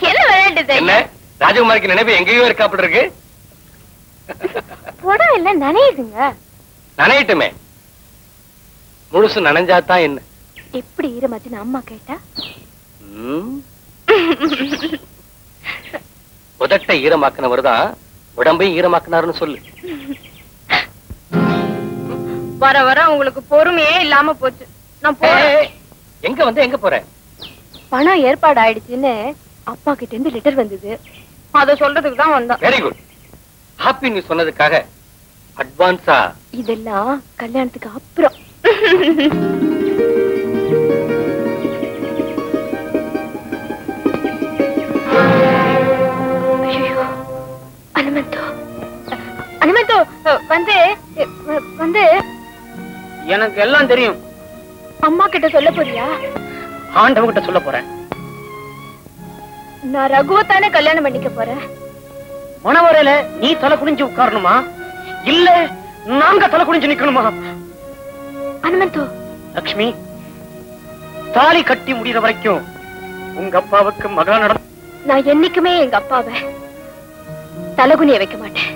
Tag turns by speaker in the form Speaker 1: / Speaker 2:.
Speaker 1: என்ன விளையாட்டு
Speaker 2: என்ன ராஜகுமாரிக்கு நினைப்பு எங்கேயோ இருக்காப்பட இருக்கு.
Speaker 1: புடவை எல்லாம் நனையுதுங்க.
Speaker 2: நனையட்டுமே, முழுசு நனைஞ்சாதான் என்ன.
Speaker 1: எப்படி ஈரமாச்சுன்னு அம்மா கேட்டா
Speaker 2: உதட்ட ஈரமாக்கினவர் தான் உடம்பையும் ஈரமாக்கினாருன்னு சொல்லு.
Speaker 1: வர வர உங்களுக்கு பொறுமையே இல்லாம போச்சு. நான்
Speaker 2: எங்க வந்து எங்க போறேன்?
Speaker 1: பணம் ஏற்பாடு ஆயிடுச்சுன்னு அப்பா கிட்ட இருந்து லெட்டர் வந்தது. அத சொல்றதுக்கு தான் வந்தேன்.
Speaker 2: Very good. ஹாப்பி நியூஸ் சொன்னதுக்காக அட்வான்ஸா.
Speaker 1: இதெல்லாம் கல்யாணத்துக்கு அப்புறம். அனுமந்தோ வந்து வந்து
Speaker 3: எனக்கு எல்லாம் தெரியும்.
Speaker 1: அம்மா கிட்ட சொல்ல போறியா?
Speaker 3: ஆண்டவ கிட்ட சொல்ல போறேன்.
Speaker 1: நான் ரகுவத்தானே கல்யாணம் பண்ணிக்க போறேன்.
Speaker 3: மணவரையில நீ தலை குனிஞ்சு உட்காரணுமா இல்ல நாங்க தலை குனிஞ்சு நிக்கணுமா?
Speaker 1: அனுமந்தோ.
Speaker 3: லக்ஷ்மி, தாலி கட்டி முடிகிற வரைக்கும் உங்க அப்பாவுக்கு மகா நட.
Speaker 1: நான் என்னைக்குமே எங்க அப்பாவை தலகுனிய வைக்க மாட்டேன்.